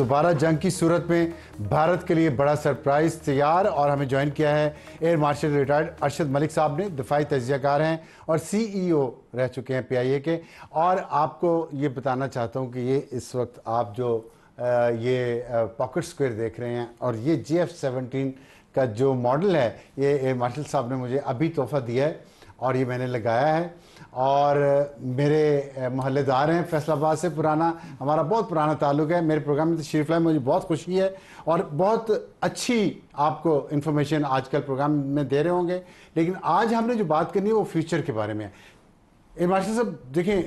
دوبارہ جنگ کی صورت میں بھارت کے لیے بڑا سرپرائز تیار، اور ہمیں جوائن کیا ہے air marshal retired Arshad Malik صاحب نے، دفاعی تجزیہ کار ہیں اور CEO رہ چکے ہیں PIA کے. اور آپ کو یہ بتانا چاہتا ہوں کہ یہ اس وقت آپ جو یہ پاکٹ اسکوئر دیکھ رہے ہیں اور یہ GF-17 کا جو ماڈل ہے، یہ ایئر مارشل صاحب نے مجھے ابھی تحفہ دیا ہے اور یہ میں نے لگایا ہے. اور میرے محلے دار ہیں فیصل آباد سے، ہمارا بہت پرانا تعلق ہے. میرے پروگرام میں تشریف لائے، مجھے بہت خوشی ہے اور بہت اچھی آپ کو انفارمیشن آج کل پروگرام میں دے رہے ہوں گے. لیکن آج ہم نے جو بات کرنی ہے وہ فیوچر کے بارے میں ہے. ایئر مارشل صاحب دیکھیں،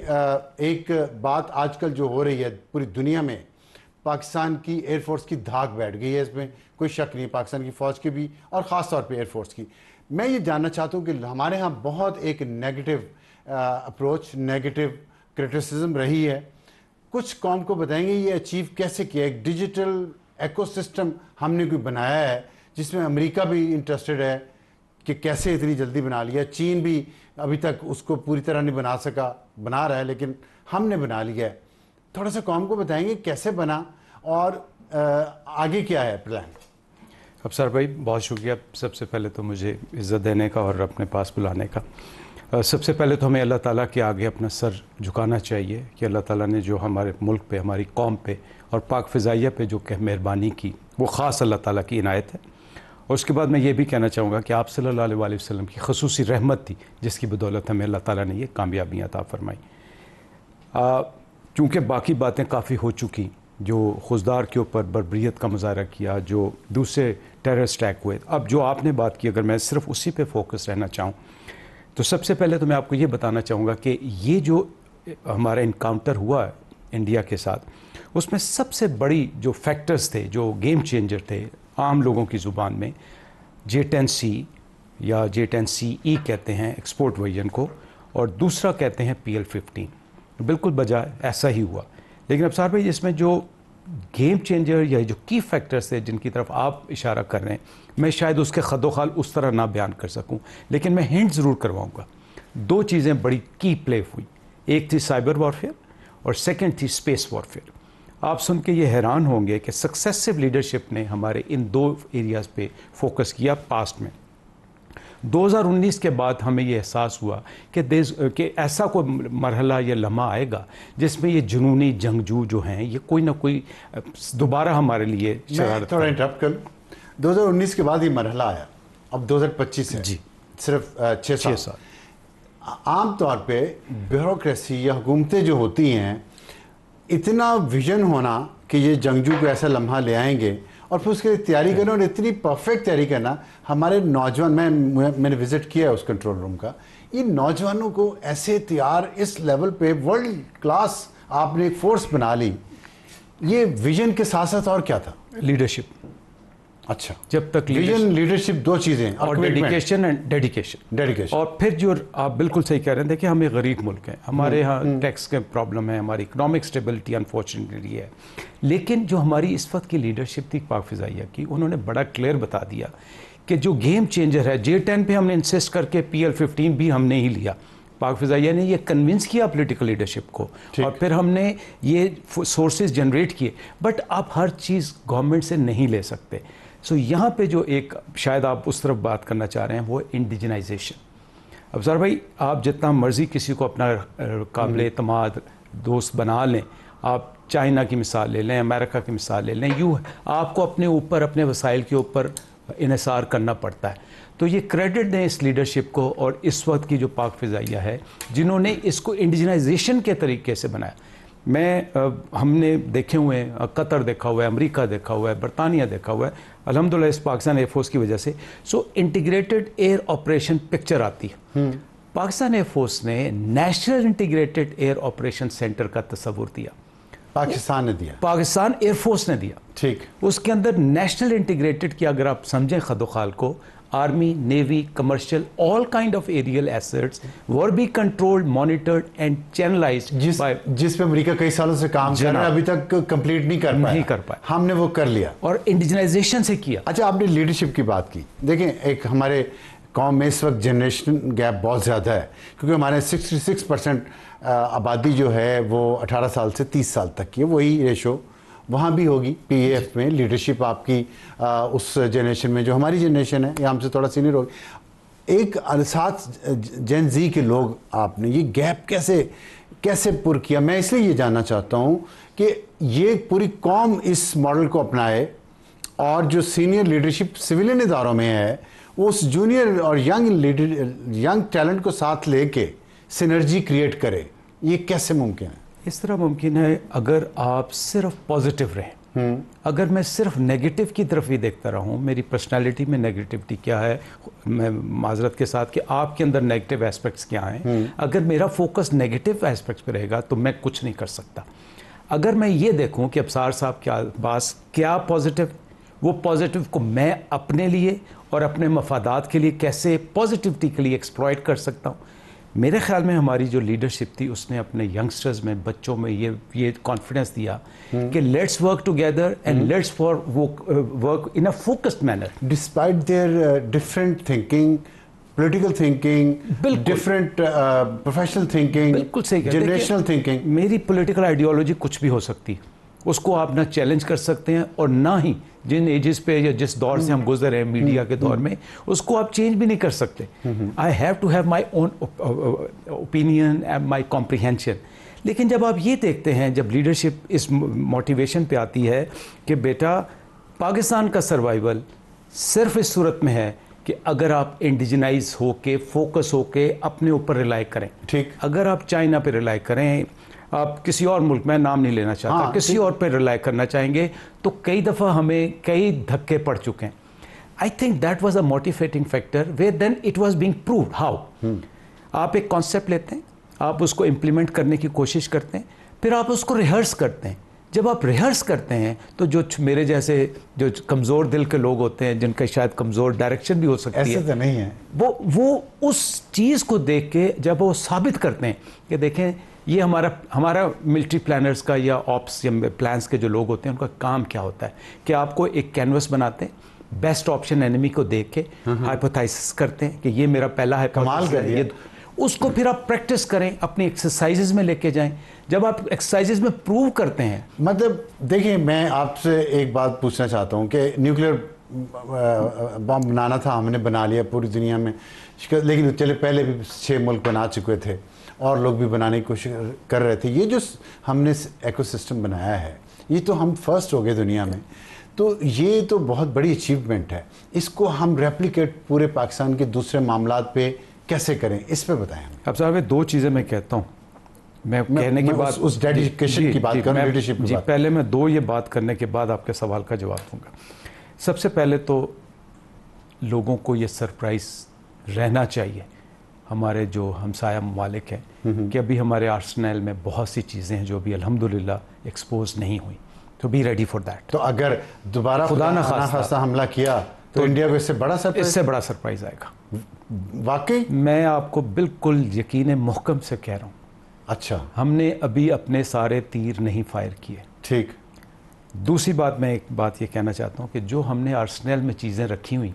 ایک بات آج کل جو ہو رہی ہے پوری دنیا میں، پاکستان کی ایئر فورس کی دھاک بیٹھ گئی ہے، اس میں کوئی شک نہیں، پاکستان کی فوج کی بھی اور خاص طور پہ ایئر فورس کی. میں یہ جاننا چاہتا ہوں کہ ہمارے ہاں بہت ایک نیگیٹو اپروچ، نیگیٹو کرٹیسزم رہی ہے. کچھ قوم کو بتائیں گے یہ اچیو کیسے کیا؟ ایک ڈیجیٹل ایکو سسٹم ہم نے کوئی بنایا ہے جس میں امریکہ بھی انٹرسٹڈ ہے کہ کیسے اتنی جلدی بنا لیا. چین بھی ابھی تک اس کو پوری طرح نہیں بنا سکا، بنا رہا ہے، لیکن ہم نے بنا لیا ہے. تھوڑا سا قوم کو بتائیں گے کیسے بنا اور آگے کیا ہے پلان؟ افسر بھائی بہت شکریہ سب سے پہلے تو مجھے عزت دینے کا اور اپنے پاس بلانے کا. سب سے پہلے تو ہمیں اللہ تعالیٰ کے آگے اپنا سر جھکانا چاہیے کہ اللہ تعالیٰ نے جو ہمارے ملک پہ، ہماری قوم پہ اور پاک فضائیہ پہ جو کہ مہربانی کی، وہ خاص اللہ تعالیٰ کی عنایت ہے. اور اس کے بعد میں یہ بھی کہنا چاہوں گا کہ آپ صلی اللہ علیہ وآلہ وسلم کی خصوصی رحمت تھی جس کی بدولت ہمیں اللہ تعالیٰ نے یہ کامیابیاں عطا فرمائی. چونکہ باقی باتیں کافی ہو چکی، جو خزدار کے اوپر بربریت کا مظاہرہ کیا، جو دوسرے ٹیررسٹ اٹیک ہوئے، اب جو آپ نے بات کی اگر میں صرف اسی پہ فوکس رہنا چاہوں تو سب سے پہلے تو میں آپ کو یہ بتانا چاہوں گا کہ یہ جو ہمارا انکاؤنٹر ہوا ہے انڈیا کے ساتھ، اس میں سب سے بڑی جو فیکٹرز تھے، جو گیم چینجر تھے عام لوگوں کی زبان میں، J-10C یا J-10CE کہتے ہیں ایکسپورٹ ورژن کو، اور دوسرا کہتے ہیں PL-15. بالکل بجائے ایسا ہی ہوا. لیکن ابصار بھائی اس میں جو گیم چینجر یا جو کی فیکٹرز تھے جن کی طرف آپ اشارہ کر رہے ہیں، میں شاید اس کے خد و خال اس طرح نہ بیان کر سکوں، لیکن میں ہنٹ ضرور کرواؤں گا. دو چیزیں بڑی کی پلے ہوئی، ایک تھی سائبر وارفیئر اور سیکنڈ تھی اسپیس وارفیئر. آپ سن کے یہ حیران ہوں گے کہ سکسیسو لیڈرشپ نے ہمارے ان دو ایریاز پہ فوکس کیا پاسٹ میں. 2019 کے بعد ہمیں یہ احساس ہوا کہ ایسا کوئی مرحلہ یا لمحہ آئے گا جس میں یہ جنونی جنگجو جو ہیں یہ کوئی نہ کوئی دوبارہ ہمارے لیے شرارت. تھوڑا انٹرپٹ کر لوں، 2019 کے بعد یہ مرحلہ آیا، اب 2025 ہے، جی صرف 6 سال. عام طور پہ بیوروکریسی یا حکومتیں جو ہوتی ہیں، اتنا ویژن ہونا کہ یہ جنگجو کو ایسا لمحہ لے آئیں گے اور پھر اس کے لیے تیاری کرنا، اور اتنی پرفیکٹ تیاری کرنا. ہمارے نوجوان، میں نے وزٹ کیا ہے اس کنٹرول روم کا، ان نوجوانوں کو ایسے تیار اس لیول پہ ورلڈ کلاس آپ نے ایک فورس بنا لی. یہ ویژن کے ساتھ ساتھ اور کیا تھا؟ لیڈرشپ. اچھا، جب تک ویژن، لیڈرشپ، دو چیزیں، اور ڈیڈیکیشن اینڈ ڈیڈیکیشن. اور پھر جو آپ بالکل صحیح کہہ رہے ہیں، دیکھیں ہم ایک غریب ملک ہیں، ہمارے ہاں ٹیکس کے پرابلم ہے، ہماری اکنامک اسٹیبلٹی انفارچونیٹلی ہے. لیکن جو ہماری اس وقت کی لیڈرشپ تھی پاک فضائیہ کی، انہوں نے بڑا کلیئر بتا دیا کہ جو گیم چینجر ہے J-10 پہ ہم نے انسسٹ کر کے PL-15 بھی ہم نے ہی لیا. پاک فضائیہ نے یہ کنونس کیا پولیٹیکل لیڈرشپ کو، اور پھر ہم نے یہ سورسز جنریٹ کیے. بٹ آپ ہر چیز گورنمنٹ سے نہیں لے سکتے. سو یہاں پہ جو ایک شاید آپ اس طرف بات کرنا چاہ رہے ہیں وہ انڈیجنائزیشن. ابصار بھائی آپ جتنا مرضی کسی کو اپنا قابل اعتماد دوست بنا لیں، آپ چائنا کی مثال لے لیں، امریکہ کی مثال لے لیں، آپ کو اپنے اوپر، اپنے وسائل کے اوپر انحصار کرنا پڑتا ہے. تو یہ کریڈٹ دیں اس لیڈرشپ کو اور اس وقت کی جو پاک فضائیہ ہے جنہوں نے اس کو انڈیجنائزیشن کے طریقے سے بنایا. ہم نے دیکھے ہوئے ہیں، قطر دیکھا ہوا ہے، امریکہ دیکھا ہوا ہے، برطانیہ دیکھا ہوا ہے، الحمدللہ اس پاکستان ایئر فورس کی وجہ سے. So integrated air operation picture آتی ہے. پاکستان ایئر فورس نے national integrated air operation centre کا تصور دیا. پاکستان نے دیا، پاکستان ایئر فورس نے دیا. ٹھیک. اس کے اندر نیشنل انٹیگریٹڈ کی اگر آپ سمجھیں خد و خال کو، army, navy, commercial, all kind of aerial assets were be controlled, monitored and channelized جس پہ امریکہ کئی سالوں سے کام کر رہا ہے، ابھی تک کمپلیٹ نہیں کر پایا. ہم نے وہ کر لیا اور انڈیجنائزیشن سے کیا. اچھا، آپ نے لیڈرشپ کی بات کی. دیکھیں ایک ہمارے قوم میں اس وقت جنریشن گیپ بہت زیادہ ہے، کیونکہ ہمارے 66% آبادی جو ہے وہ 18 سال سے 30 سال تک کی ہے. وہی ریشو وہاں بھی ہوگی PAF میں لیڈرشپ آپ کی اس جنریشن میں جو ہماری جنریشن ہے یا ہم سے تھوڑا سینئر ہوگی. ایک ساتھ جین زی کے لوگ آپ نے یہ گیپ کیسے پر کیا؟ میں اس لیے یہ جاننا چاہتا ہوں کہ یہ پوری قوم اس ماڈل کو اپنائے اور جو سینئر لیڈرشپ سویلین اداروں میں ہے وہ اس جونیئر اور ینگ ٹیلنٹ کو ساتھ لے کے سینرجی کریٹ کرے. یہ کیسے ممکن ہے؟ اس طرح ممکن ہے اگر آپ صرف پازیٹیو رہیں. اگر میں صرف نیگیٹو کی طرف ہی دیکھتا رہوں, میری پرسنالٹی میں نیگیٹیوٹی کیا ہے, میں معذرت کے ساتھ کہ آپ کے اندر نیگیٹو ایسپیکٹس کیا ہیں, اگر میرا فوکس نیگیٹو ایسپیکٹس پہ رہے گا تو میں کچھ نہیں کر سکتا. اگر میں یہ دیکھوں کہ ابصار صاحب کے پاس کیا پازیٹیو, وہ پازیٹیو کو میں اپنے لیے اور اپنے مفادات کے لیے کیسے پازیٹیوٹی کے لیے ایکسپلائٹ کر سکتا ہوں. میرے خیال میں ہماری جو لیڈرشپ تھی اس نے اپنے ینگسٹرز میں, بچوں میں یہ کانفیڈنس دیا کہ let's work together and let's for work in a focused manner. Despite their different thinking, political thinking, different professional thinking, بالکل صحیح, جنریشنل تھنکنگ. میری پولیٹیکل آئیڈیالوجی کچھ بھی ہو سکتی, اس کو آپ نہ چیلنج کر سکتے ہیں اور نہ ہی جن ایجز پہ یا جس دور سے ہم گزر ہیں میڈیا کے دور میں اس کو آپ چینج بھی نہیں کر سکتے. I have to have my own opinion and my comprehension. لیکن جب آپ یہ دیکھتے ہیں, جب لیڈرشپ اس موٹیویشن پہ آتی ہے کہ بیٹا پاکستان کا سروائیول صرف اس صورت میں ہے کہ اگر آپ انڈیجنائز ہو کے فوکس ہو کے اپنے اوپر ریلائی کریں. ٹھیک, اگر آپ چائنا پہ ریلائی کریں, آپ کسی اور ملک میں نام نہیں لینا چاہتا, کسی اور پہ ریلائی کرنا چاہیں گے تو کئی دفعہ ہمیں کئی دھکے پڑ چکے ہیں. I think that was a motivating factor where then it was being proved. How آپ ایک کانسیپٹ لیتے ہیں, آپ اس کو امپلیمنٹ کرنے کی کوشش کرتے ہیں, پھر آپ اس کو ریہرس کرتے ہیں. جب آپ ریہرس کرتے ہیں تو جو میرے جیسے جو کمزور دل کے لوگ ہوتے ہیں, جن کا شاید کمزور ڈائریکشن بھی ہو سکتی ہے, ایسے تو نہیں ہے, وہ اس چیز کو دیکھ کے جب وہ ثابت کرتے ہیں کہ دیکھیں یہ ہمارا ملٹری پلانرز کا یا آپس یا پلانس کے جو لوگ ہوتے ہیں ان کا کام کیا ہوتا ہے کہ آپ کو ایک کینوس بناتے ہیں, بیسٹ آپشن انیمی کو دیکھ کے ہائپوتھائسس کرتے ہیں کہ یہ میرا پہلا ہائپوتھائسس ہے, اس کو پھر آپ پریکٹس کریں, اپنی ایکسرسائزز میں لے کے جائیں. جب آپ ایکسرسائزز میں پروو کرتے ہیں, مطلب دیکھیں میں آپ سے ایک بات پوچھنا چاہتا ہوں کہ نیوکلیر بم بنانا تھا, ہم نے بنا لیا پوری دنیا میں, لیکن چلے پہلے بھی 6 ملک بنا چکے تھے اور لوگ بھی بنانے کی کوشش کر رہے تھے. یہ جو ہم نے ایکو سسٹم بنایا ہے یہ تو ہم فرسٹ ہو گئے دنیا میں, تو یہ تو بہت بڑی اچیومنٹ ہے. اس کو ہم ریپلیکیٹ پورے پاکستان کے دوسرے معاملات پہ کیسے کریں, اس پہ بتائیں. اب صاحب 2 چیزیں میں کہتا ہوں, میں کہنے کے بعد اس ڈیڈیکیشن کی بات کروں, لیڈرشپ کی بات. پہلے میں 2 یہ بات کرنے کے بعد آپ کے سوال کا جواب دوں گا. سب سے پہلے تو لوگوں کو یہ سرپرائز رہنا چاہیے, ہمارے جو ہمسایہ ممالک ہیں, کہ ابھی ہمارے آرسنل میں بہت سی چیزیں ہیں جو ابھی الحمدللہ ایکسپوز نہیں ہوئی, تو بی ریڈی فار دیٹ. تو اگر دوبارہ خدا نہ خواستہ حملہ کیا تو انڈیا کو اس سے بڑا سرپرائز آئے گا. واقعی میں آپ کو بالکل یقین محکم سے کہہ رہا ہوں. اچھا, ہم نے ابھی اپنے سارے تیر نہیں فائر کیے. ٹھیک. دوسری بات, میں ایک بات یہ کہنا چاہتا ہوں کہ جو ہم نے آرسنل میں چیزیں رکھی ہوئی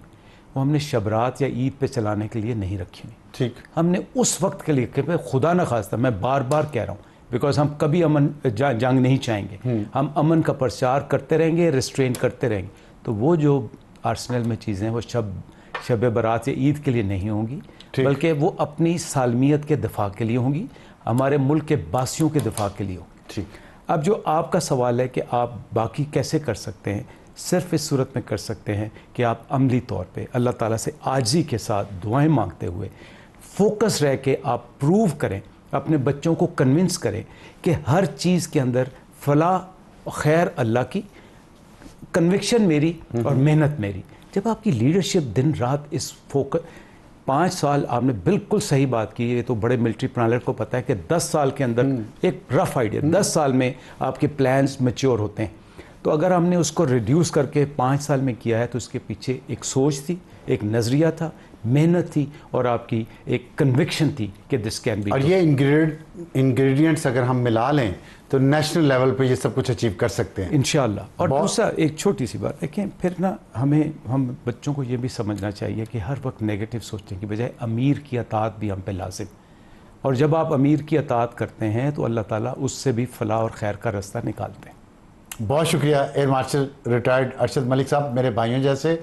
وہ ہم نے شبرات یا عید پہ چلانے کے لیے نہیں رکھی ہوئی. ٹھیک. ہم نے اس وقت کے لیے کہ خدا نہ خواستہ, میں بار بار کہہ رہا ہوں, بیکاز ہم کبھی جنگ نہیں چاہیں گے, ہم امن کا پرچار کرتے رہیں گے, ریسٹرین کرتے رہیں گے. تو وہ جو آرسنل میں چیزیں وہ شب برات یا عید کے لیے نہیں ہوں گی, بلکہ وہ اپنی سالمیت کے دفاع کے لیے ہوں گی, ہمارے ملک کے باسیوں کے دفاع کے لیے ہوں گی. ٹھیک. اب جو آپ کا سوال ہے کہ آپ باقی کیسے کر سکتے ہیں, صرف اس صورت میں کر سکتے ہیں کہ آپ عملی طور پہ اللہ تعالیٰ سے عاجزی کے ساتھ دعائیں مانگتے ہوئے فوکس رہ کے آپ پروو کریں, اپنے بچوں کو کنونس کریں کہ ہر چیز کے اندر فلاح خیر اللہ کی, کنوکشن میری اور محنت میری. جب آپ کی لیڈرشپ دن رات اس 5 سال, آپ نے بالکل صحیح بات کی, یہ تو بڑے ملٹری پلانر کو پتہ ہے کہ 10 سال کے اندر ایک رف آئیڈیا, 10 سال میں آپ کے پلانز میچور ہوتے ہیں. تو اگر ہم نے اس کو ریڈیوس کر کے 5 سال میں کیا ہے تو اس کے پیچھے ایک سوچ تھی, ایک نظریہ تھا, محنت تھی اور آپ کی ایک کنوکشن تھی کہ دس کین بی. اور یہ انگریڈینٹس اگر ہم ملا لیں تو نیشنل لیول پہ یہ سب کچھ اچیو کر سکتے ہیں انشاءاللہ. اور دوسرا ایک چھوٹی سی بات دیکھیں, پھر نا ہم بچوں کو یہ بھی سمجھنا چاہیے کہ ہر وقت نیگیٹو سوچنے کی بجائے امیر کی اطاعت بھی ہم پہ لازم, اور جب آپ امیر کی اطاعت کرتے ہیں تو اللہ تعالیٰ اس سے بھی فلاح اور خیر کا راستہ نکالتے ہیں. بہت شکریہ air marshal retired Arshad Malik صاحب، میرے بھائیوں جیسے